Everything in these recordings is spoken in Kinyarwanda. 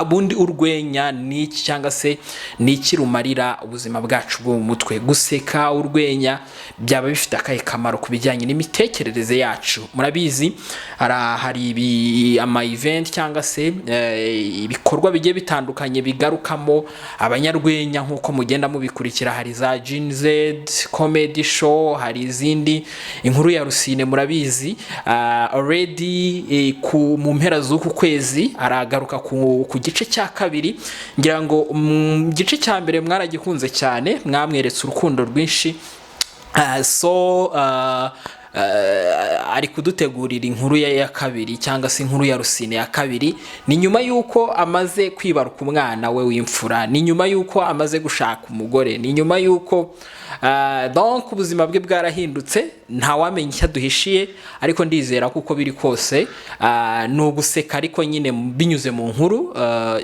abundi urwenya ni iki cyangwa se ni iki rumarira ubuzima bwacu bwo mu mutwe? Guseka, urwenya byaba bifite akahe kamaro ku bijyanye n'imitekerereze yacu? Murabizi hari ama event cyangwa se ibikorwa bigiye bitandukanye bigarukamo abanyarwenya nk'uko mugenda mubikurikira. Hari za Gen Z comedy show, hari izindi. Inkuru ya Rusine murabizi already mu mpera z'uku kwezi aragaruka ku gice cya kabiri. Ngira ngo gice cya mbere mwaragikunze cyane, mwamweretse urukundo rwinshi. Ari kudutegurira inkuru ya kabiri cyangwa se inkuru ya Rusine ya kabiri. Ni nyuma yuko amaze kwibaruka umwana we w'imfura, ni nyuma yuko amaze gushaka umugore, ni nyuma yuko donc ubuzima bwe bwarahindutse. Nta wamenya icyo duhishiye, ariko ndizera kuko biri kose no guseka ariko nyine binyuze mu nkuru.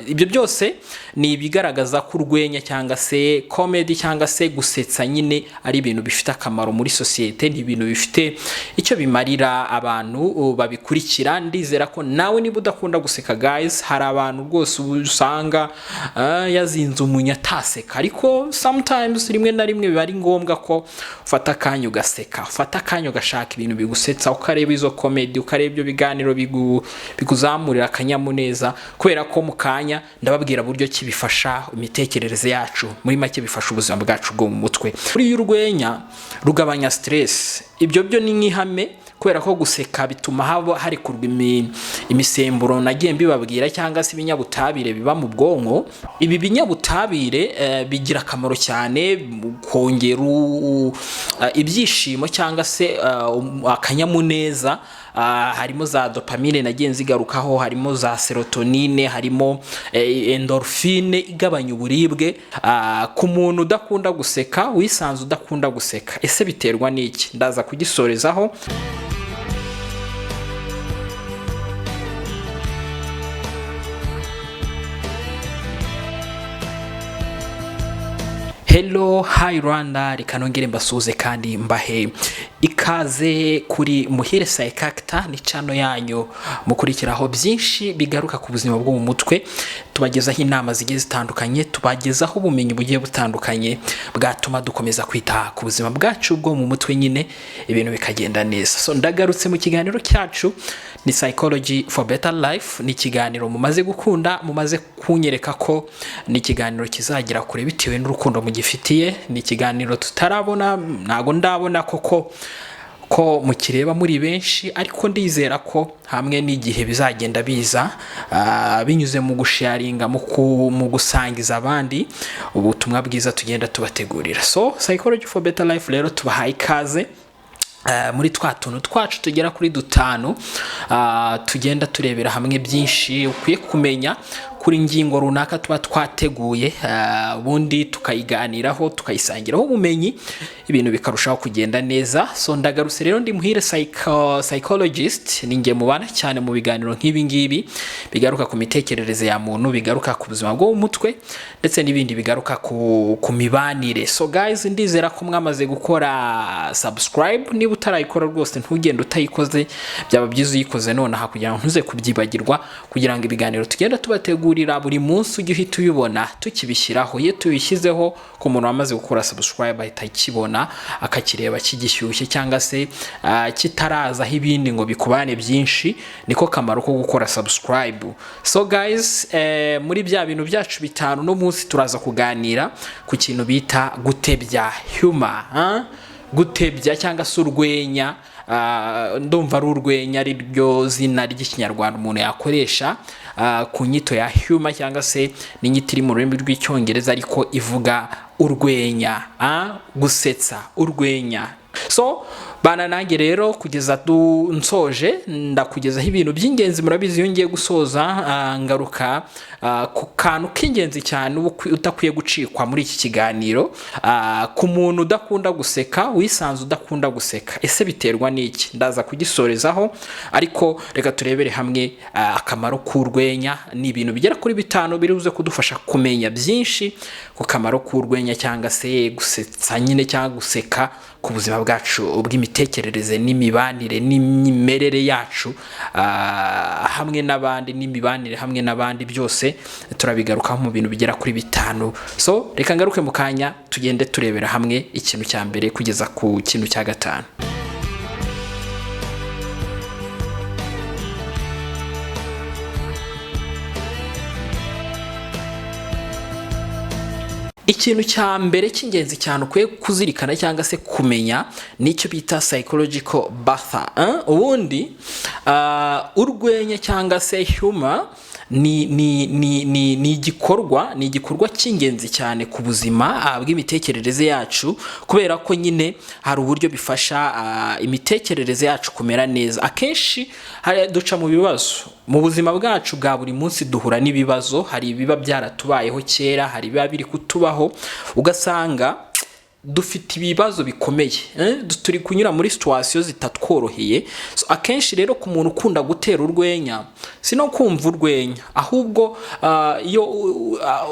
Ibyo byose ni ibigaragaza ko urwenya cyangwa se comedy cyangwa se gusetsa nyine ari ibintu bifite akamaro muri societe, ni ibintu bifite icyo bimarira abantu babikurikira. Ndizera ko nawe niba udakunda guseka guys, hari abantu rwose usanga yazinze umunyataseka, ariko sometimes rimwe na rimwe biba ari ngombwa ko ufata akanya ugaseka, ufata akanya ugashaka ibintu bigusetsa, ukareba izo comedy, ukareba ibyo biganiro biguzamurira akanyamuneza, kubera ko mu kanya ndababwira buryo kibifasha imitekerereze yacu. Muri make bifasha ubuzima bwacu bwo mu mutwe. Muri y'urwenya rugabanya stress. Ibyo byo ni nk'ihame, kubera ko guseka bituma hari kurwa imisemburo nagiye mbibabwira cyangwa se ibinyabutabire biba mu bwonko. Ibi binyabutabire bigira akamaro cyane kongera ibyishimo cyangwa se akanyamuneza. Harimo za dopamine nagiye nzigarukaho, harimo za serotonine, harimo endorphine igabanya uburibwe. Ku muntu udakunda guseka, wisanze udakunda guseka, ese biterwa n'iki? Ndaza kugisorezaho. Hello, hi Rwanda, reka nongere mbasuze kandi mbahe ikaze kuri Muhire PsychActor. Ni channel yanyu mukurikiraho byinshi bigaruka ku buzima bwo mu mutwe. Tubagezaho inama zigiye zitandukanye, tubagezaho ubumenyi bugiye butandukanye bwatuma dukomeza kwita ku buzima bwacu bwo mu mutwe, nyine ibintu bikagenda neza. So ndagarutse mu kiganiro cyacu, ni Psychology for Better Life. Ni kiganiro mumaze gukunda, mumaze kunyereka ko ni kiganiro kizagira kure bitewe n'urukundo mugifitiye. Ni kiganiro tutarabona, ntago ndabona ko mukireba muri benshi, ariko ndizera ko hamwe n'igihe bizagenda biza binyuze mu gusharinga, mu gusangiza abandi ubutumwa bwiza tugenda tubategurira. So Psychology for Better Life rero tubahaye ikaze muri tuntu twacu tugera kuri 5 tugenda turebera hamwe byinshi ukwiye kumenya kuri ngingo runaka tuba twateguye, ubundi tukayiganiraho, tukayisangiraho ubumenyi, ibintu bikarushaho kugenda neza. So ndagarutse rero, ndi Muhire psychologist. Ninge mubana cyane mu biganiro nk'ibi ngibi bigaruka ku mitekerereze ya muntu, bigaruka ku buzima bwo mu mutwe, ndetse n'ibindi bigaruka ku mibanire. So guys, ndizera ko mwamaze gukora subscribe. Niba utarayikora rwose ntugende utayikoze, byaba byiza uyikoze nonaha kugira ngo ntuze kubyibagirwa, kugira ngo ibiganiro tugenda tubategura buri munsi ujye uhita uyibona tukibishyiraho. Iyo tubishyizeho ku muntu wamaze gukora subscribe ahita akibona, akakireba kigishyushye cyangwa se kitarazaho ibindi ngo bikubane byinshi. Niko kamaro ko gukora subscribe. So guys, muri bya bintu byacu 5 no munsi turaza kuganira ku kintu bita gutebya, humor. Gutebya cyangwa se urwenya. Ndumva ari urwenya ari ryo zina ry'ikinyarwanda umuntu yakoresha ku nyito ya humor, cyangwa se n'inyito iri mu rurimi rw'icyongereza ariko ivuga urwenya, gusetsa, urwenya. So bana nange rero kugeza nsoje ndakugezaho ibintu by'ingenzi. Murabizi iyo ngiye gusoza ngaruka ku kantu k'ingenzi cyane utakwiye gucikwa muri iki kiganiro. Ku muntu udakunda guseka, wisanze udakunda guseka, ese biterwa n'iki? Ndaza kugisorezaho, ariko reka turebere hamwe akamaro k'urwenya. Ni ibintu bigera kuri 5 biruze kudufasha kumenya byinshi ku kamaro k'urwenya cyangwa se gusetsa nyine cyangwa guseka ku buzima bwacu bwacu bw'imitekerereze n'imibanire n'imimerere yacu hamwe n'abandi n'imibanire hamwe n'abandi byose turabigarukaho mu bintu bigera kuri 5. So reka ngaruke mu kanya tugende turebera hamwe ikintu cya mbere kugeza ku kintu cya 5. Ikintu cya mbere cy'ingenzi cyane ukwiye kuzirikana cyangwa se kumenya nicyo bita psychological buffer. Ubundi urwenya cyangwa se humor ni igikorwa cy'ingenzi cyane ku buzima bw'imitekerereze yacu, kubera ko nyine hari uburyo bifasha imitekerereze yacu kumera neza. Akenshi duca mu bibazo mu buzima bwacu bwa buri munsi, duhura n'ibibazo. Hari ibiba byaratubayeho kera, hari biba biri kutubaho, ugasanga dufite ibibazo bikomeye, turi kunyura muri situation zitatworoheye. So akenshi rero ku muntu ukunda gutera urwenya, sino kumva urwenya, ahubwo iyo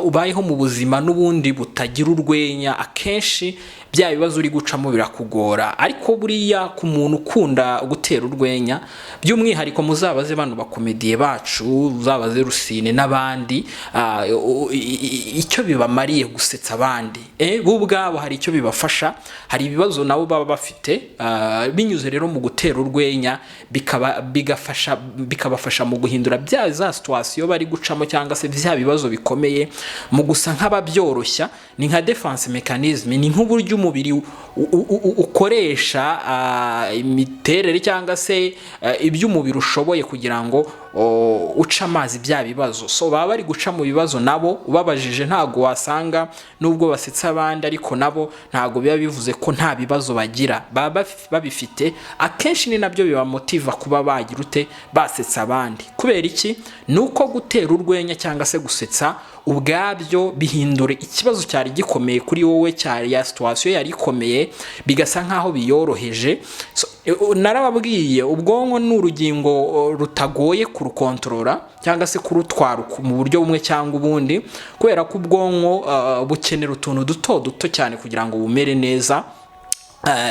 ubayeho mu buzima n'ubundi butagira urwenya, akenshi bya bibazo uri gucamo birakugora. Ariko buriya ku muntu ukunda gutera urwenya, by'umwihariko muzabaze bano bakomediye bacu, uzabaze Rusine n'abandi, icyo bibamariye gusetsa abandi, bo ubwabo hari icyo bibafasha. Hari ibibazo nabo baba bafite, binyuze rero mu gutera urwenya bikabafasha mu guhindura bya za situation bari gucamo cyangwa se bya bibazo bikomeye mu gusa nk'ababyoroshya. Ni nka defense mechanism, ni nk'uburyo umubiri ukoresha imiterere cyangwa se iby'umubiri ushoboye kugira ngo uca amazi bya bibazo. So baba bari guca mu bibazo, nabo ubabajije ntago wasanga nubwo basetsa abandi, ariko nabo ntago biba bivuze ko nta bibazo bagira, baba babifite. Akenshi ni nabyo biba motiva kuba bagira ute basetsa abandi. Kubera iki? Nuko gutera urwenya cyangwa se gusetsa ubwabyo bihindura ikibazo cyari gikomeye kuri wowe, cyari ya situation yari ikomeye, bigasa nkaho biyoroheje. So, narababwiye ubwonko n'urugingo rutagoye kurukontorora cyangwa se kurutwara mu buryo bumwe cyangwa ubundi, kubera ko ubwonko bukenera utuntu duto cyane kugira ngo bumere neza.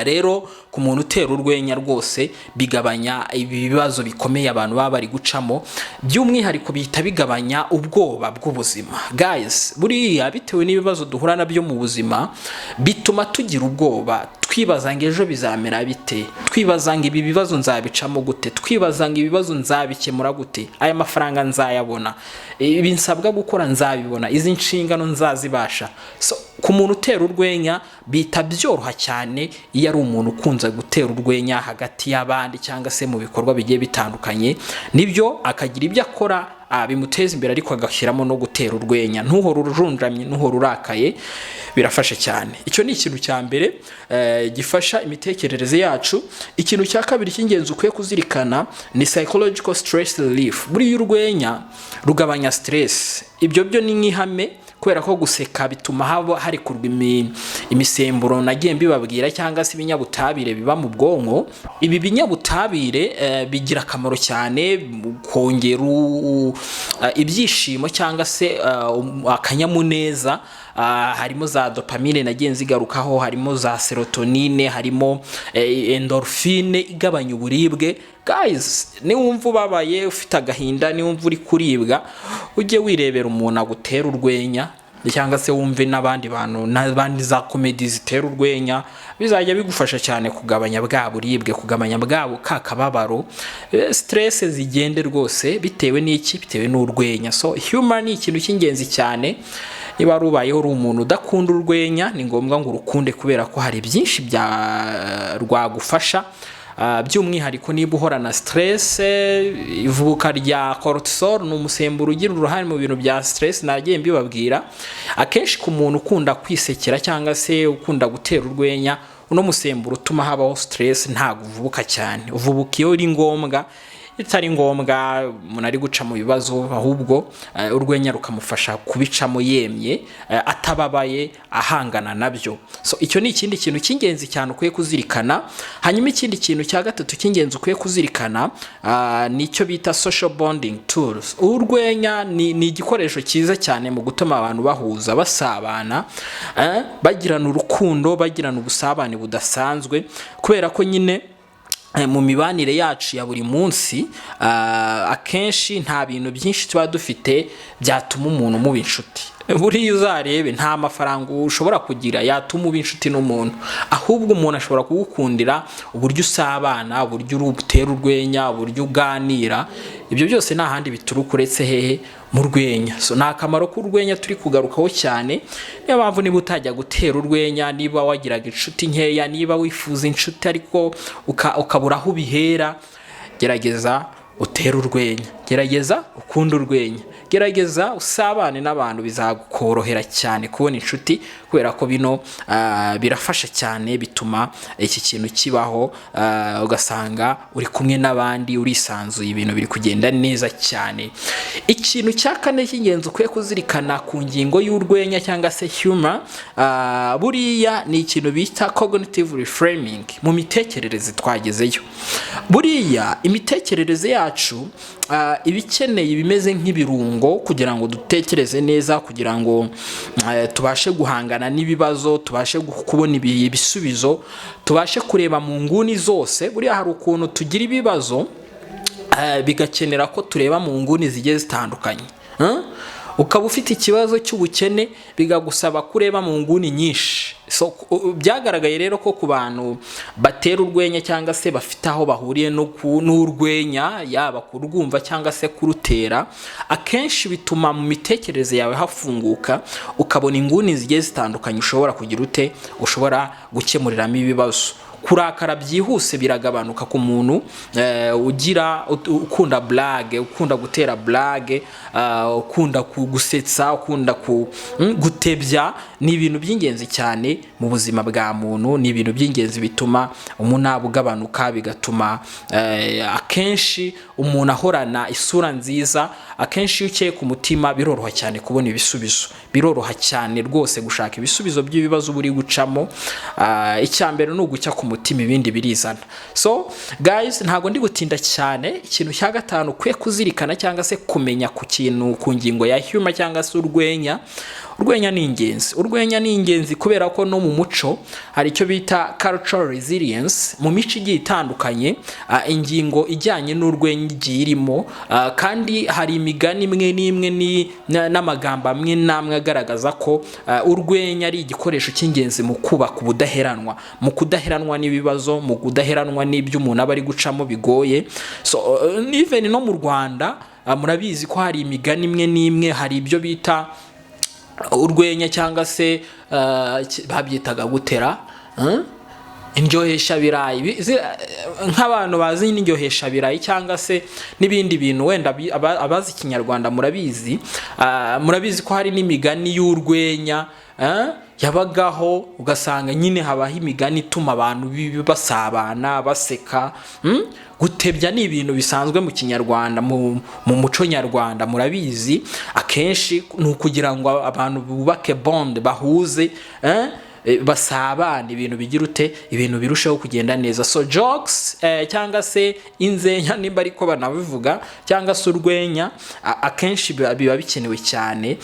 Rero ku muntu utera urwenya rwose bigabanya ibibazo bikomeye abantu baba bari gucamo, by'umwihariko bihita bigabanya ubwoba bw'ubuzima. Guys, buriya bitewe n'ibibazo duhura nabyo mu buzima, bituma tugira ubwoba, twibaza ngo ejo bizamera bite, twibaza ngo ibi bibazo nzabicamo gute, twibaza ngo ibibazo nzabikemura gute, aya mafaranga nzayabona, ibi nsabwa gukora nzabibona, izi nshingano nzazibasha. So ku muntu utera urwenya bita byoroha cyane iyo ari umuntu ukunze gutera urwenya hagati y'abandi cyangwa se mu bikorwa bigiye bitandukanye, nibyo akagira ibyo akora bimuteza imbere, ariko agashyiramo no gutera urwenya. Ntuhora urujunjamye, ntuhora urakaye, birafasha cyane. Icyo ni ikintu cya mbere gifasha imitekerereze yacu. Ikintu cya kabiri cy'ingenzi ukwiye kuzirikana ni psychological stress relief. Buri urwenya rugabanya stress. Ibyo byo ni nk'ihame, kubera ko guseka bituma harekurwa imisemburo nagiye mbibabwira, cyangwa se ibinyabutabire biba mu bwonko. Ibi binyabutabire bigira akamaro cyane kongera ibyishimo cyangwa se akanyamuneza. Harimo za dopamine nagiye nzigarukaho, harimo za serotonine, harimo endorphine igabanya uburibwe. Guys, ni wumva ubabaye, ufite agahinda, ni wumva uri kuribwa, ujye wirebera umuntu agutera urwenya, cyangwa se wumve n'abandi bantu n'abandi za comedy zitera urwenya, bizajya bigufasha cyane kugabanya bwa buribwe, kugabanya bwabo kakababaro, stress zigende rwose bitewe n'iki, bitewe n'urwenya. So humor ni ikintu cy'ingenzi cyane. Niba rubayeho uri umuntu udakunda urwenya, ni ngombwa ngo urukunde, kubera ko hari byinshi bya rwagufasha. By'umwihariko niba uhorana stress, ivubuka rya cortisol ni umusemburo ugira uruhare mu bintu bya stress nagiye mbibabwira. Akenshi ku muntu ukunda kwisekera cyangwa se ukunda gutera urwenya, uno musemburo utuma habaho stress ntago uvubuka cyane. Uvubuka iyo uri ngombwa, itari ngombwa umuntu ari guca mu bibazo, ahubwo urwenya rukamufasha kubicamo yemye, atababaye, ahangana nabyo. So icyo ni ikindi kintu cy'ingenzi cyane ukwiye kuzirikana. Hanyuma ikindi kintu cya gatatu cy'ingenzi ukwiye kuzirikana nicyo bita social bonding tools. Urwenya ni igikoresho cyiza cyane mu gutuma abantu bahuza, basabana, bagirana urukundo, bagirana ubusabane budasanzwe, kubera ko nyine mu mibanire yacu ya buri munsi akenshi nta bintu byinshi tuba dufite byatuma umuntu muba inshuti. Buriya uzarebe nta mafaranga ushobora kugira yatuma uba inshuti n'umuntu, ahubwo umuntu ashobora kugukundira uburyo usabana, uburyo utera urwenya, uburyo uganira. Ibyo byose nta handi bituruka uretse hehe? Mu rwenya. So nta kamaro k'urwenya turi kugarukaho cyane. Niyo mpamvu niba utajya gutera urwenya, niba wagiraga inshuti nkeya, niba wifuza inshuti ariko ukabura aho ubihera, gerageza utera urwenya, gerageza ukunda urwenya, gerageza usabane n'abantu, bizagukorohera cyane kubona inshuti, kubera ko bino birafasha cyane, bituma iki kintu kibaho, ugasanga uri kumwe n'abandi urisanzuye, ibintu biri kugenda neza cyane. Ikintu cya kane cy'ingenzi ukwiye kuzirikana ku ngingo y'urwenya cyangwa se humor, buriya ni ikintu bita cognitive reframing. Mu mitekerereze twagezeyo, buriya imitekerereze yacu ibikeneye ibimeze nk'ibirungo kugira ngo dutekereze neza, kugira ngo tubashe guhangana n'ibibazo, tubashe kubona ibisubizo, tubashe kureba mu nguni zose. Buriya hari ukuntu tugira ibibazo bigakenera ko tureba mu nguni zigiye zitandukanye. Ukaba ufite ikibazo cy'ubukene bigagusaba kureba mu nguni nyinshi. So byagaragaye rero ko ku bantu batera urwenya cyangwa se bafite aho bahuriye n'urwenya, yaba kurwumva cyangwa se kurutera, akenshi bituma mu mitekerereze yawe hafunguka, ukabona inguni zigiye zitandukanye ushobora kugira ute, ushobora gukemuriramo ibibazo. Kurakara byihuse biragabanuka ku muntu ukunda blague, ukunda gutera blague, ukunda gusetsa, ukunda gutebya. Ni ibintu by'ingenzi cyane mu buzima bwa muntu, ni ibintu by'ingenzi bituma umunaba ugabanuka, bigatuma akenshi umuntu ahorana isura nziza. Akenshi iyo ukeye ku mutima biroroha cyane kubona ibisubizo, biroroha cyane rwose gushaka ibisubizo by'ibibazo buri gucamo. Icyambere ni ugucya ku mutima, ibindi birizana. So guys, ntago ndi gutinda cyane. Ikintu cya gatanu ukwiye kuzirikana cyangwa se kumenya ku ngingo ya humor cyangwa se urwenya. Urwenya ni ingenzi. Urwenya ni ingenzi kubera ko no mu muco hari icyo bita cultural resilience. Mu mico igiye itandukanye ingingo ijyanye n'urwenya igiye irimo, kandi hari imigani imwe n'imwe n'amagambo amwe namwe agaragaza ko urwenya ari igikoresho cy'ingenzi mu kubaka ubudaheranwa, mu kudaheranwa n'ibibazo, mu kudaheranwa n'ibyo umuntu aba ari gucamo bigoye. So even no mu Rwanda murabizi ko hari imigani imwe n'imwe, hari ibyo bita urwenya cyangwa se babyitaga gutera indyohesha birayi, nk'abantu bazi n'indyohesha birayi cyangwa se n'ibindi bintu. Wenda abazi Ikinyarwanda murabizi ko hari n'imigani y'urwenya yabagaho, ugasanga nyine habaho imigani ituma abantu basabana, baseka. Gutebya ni ibintu bisanzwe mu Kinyarwanda, mu muco nyarwanda murabizi. Akenshi ni ukugira ngo abantu bubake bond, bahuze, basabana, ibintu bigira ute, ibintu birushaho kugenda neza. So jokes cyangwa se inzenya nimba ariko banabivuga, cyangwa se urwenya, akenshi biba bikenewe cyane.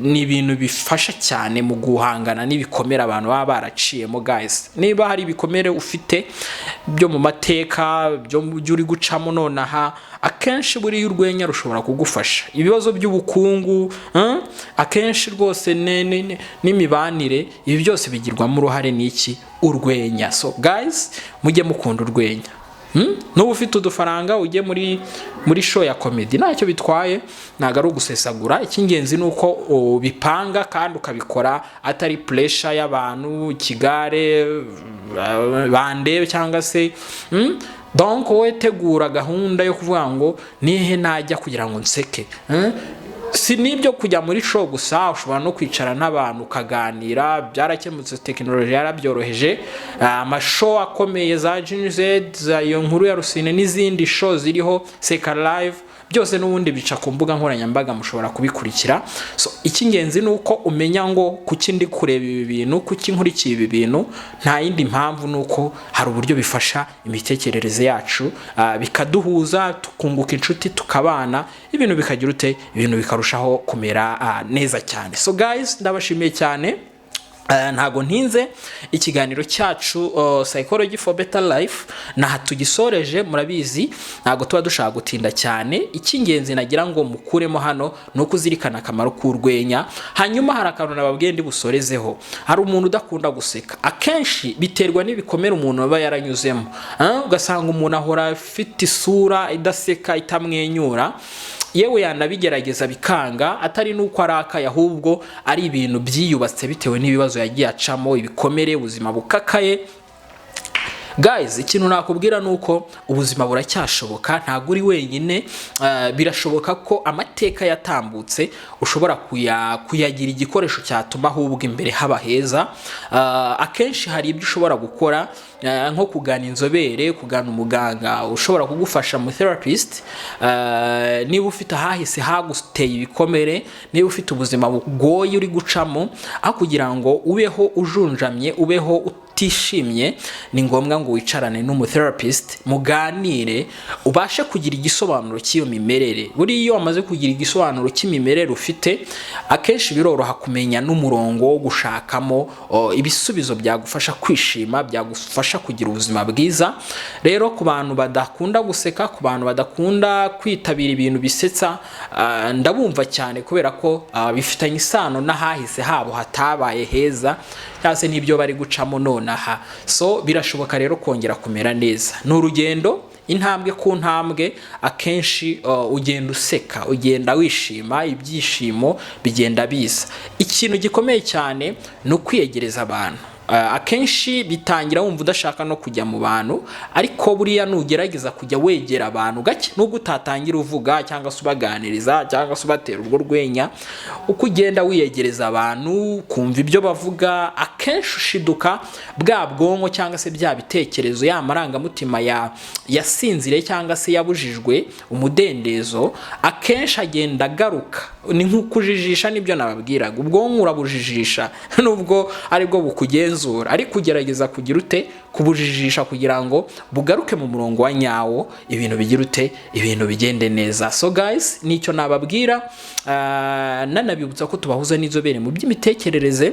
Ni ibintu bifasha cyane mu guhangana n'ibikomere abantu baba baraciyemo. Guys, niba hari ibikomere ufite byo mu mateka, byo uri gucamo nonaha, akenshi buri urwenya rushobora kugufasha. Ibibazo by'ubukungu, akenshi rwose n'imibanire, ibi byose bigirwamo uruhare n'iki? Urwenya. So guys, mujye mukunda urwenya. N'ubu ufite udufaranga ujye muri show ya comedy, ntacyo bitwaye, ntago ari ugusesagura. Icy'ingenzi ni uko ubipanga kandi ukabikora atari pressure y'abantu, kigare bande cyangwa se donc wowe tegura gahunda yo kuvuga ngo nihe najya kugira ngo nseke. si nibyo kujya muri show gusa, ushobora no kwicara n'abantu ukaganira, byarakemutse, technology yarabyoroheje. Amashow akomeye za G-Z, za Inkuru ya Rusine n'izindi show ziriho Seka Live, byose n'ubundi bica ku mbuga nkoranyambaga, mushobora kubikurikira. So icy'ingenzi nuko umenya ngo kuki ndi kureba ibi bintu, kuki nkurikiye ibi bintu, nta yindi mpamvu nuko hari uburyo bifasha imitekerereze yacu, bikaduhuza, tukunguka inshuti, tukabana, ibintu bikagira ute, ibintu bikarushaho kumera neza cyane. So guys, ndabashimiye cyane. Ntago ntinze ikiganiro cyacu Psychology for Better Life na tugisoreje. Murabizi ntago tuba dushaka gutinda cyane. Icy'ingenzi nagira ngo mukuremo hano no kuzirikana akamaro k'urwenya. Hanyuma hari akantu nababwiye ndi busorezeho. Hari umuntu udakunda guseka, akenshi biterwa n'ibikomere umuntu aba yaranyuzemo. Ugasanga umuntu ahora afite isura idaseka, itamwenyura, yewe yanabigerageza bikanga, atari nuko arakaye, ahubwo ari ibintu byiyubatse bitewe n'ibibazo yagiye acamo, ibikomere, ubuzima bukakaye. Guys, ikintu nakubwira nuko ubuzima buracyashoboka, ntago uri wenyine. Birashoboka ko amateka yatambutse ushobora kuyagira igikoresho cyatuma ahubwo imbere haba heza. Akenshi hari ibyo ushobora gukora, nko kugana inzobere, kugana umuganga ushobora kugufasha mu therapist. Niba ufite ahahise haguteye ibikomere, niba ufite ubuzima bugoye uri gucamo, aho kugira ngo ubeho ujunjamye, ubeho utishimye, ni ngombwa ngo wicarane n'umutherapist, muganire, ubashe kugira igisobanuro cy'iyo mimerere. Buri iyo wamaze kugira igisobanuro cy'imimerere ufite, akenshi biroroha kumenya n'umurongo wo gushakamo ibisubizo byagufasha kwishima, byagufasha kugira ubuzima bwiza. Rero ku bantu badakunda guseka, ku bantu badakunda kwitabira ibintu bisetsa, ndabumva cyane, kubera ko bifitanye isano n'ahahise habo hatabaye heza, cyase n'ibyo bari gucamo nonaha. So birashoboka rero kongera kumera neza. N'urugendo, intambwe ku ntambwe, akenshi ugenda useka, ugenda wishima, ibyishimo bigenda biza. Ikintu gikomeye cyane no kwiyegereza abantu. Akenshi bitangira wumva udashaka no kujya mu bantu, ariko buriya nugerageza kujya wegera abantu gake, nubwo utatangira uvuga cyangwa se ubaganiriza cyangwa se ubatera urwo rwenya, uko ugenda wiyegereza abantu, kumva ibyo bavuga, akenshi ushiduka bwa bwonko cyangwa se bya bitekerezo, ya marangamutima yasinzire cyangwa se yabujijwe umudendezo, akenshi agenda agaruka. Ni nk'ukujijisha, nibyo nababwiraga, ubwonko urabujijisha nubwo aribwo bukugenzura, ari kugerageza kugira ute, kubujijisha kugira ngo bugaruke mu murongo wa nyawo, ibintu bigira ute, ibintu bigende neza. So guys, nicyo nababwira. Nanabibutsa ko tubahuza n'inzobere mu by'imitekerereze.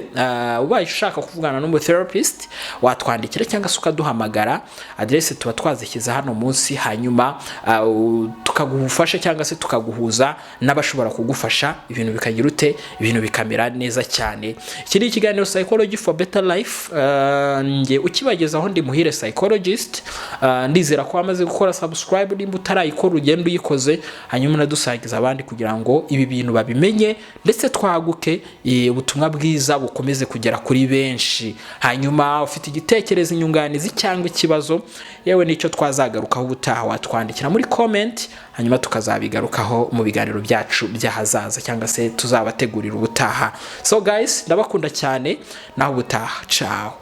Ubaye ushaka kuvugana n'umutherapist, watwandikira cyangwa se ukaduhamagara. Adresse tuba twazishyize hano munsi, hanyuma tukagufasha cyangwa se tukaguhuza n'abashobora kugufasha, ibintu bikagira ute, ibintu bikamera neza cyane. Iki ni ikiganiro Psychology for Better Life. Nge ukibagezaho ndi Muhire Psychologist. Ndizera ko wamaze gukora subscribe, nimba utarayikora ugenda uyikoze, hanyuma nadusangiza abandi kugira ngo ibi bintu babimenye, ndetse twaguke ubutumwa bwiza bukomeze kugera kuri benshi. Hanyuma ufite igitekerezo, inyunganizi cyangwa ikibazo, yewe nicyo twazagarukaho ubutaha, watwandikira muri comment, hanyuma tukazabigarukaho mu biganiro byacu by'ahazaza, cyangwa se tuzabategurira ubutaha. So guys, ndabakunda cyane, naho ubutaha. Ciao.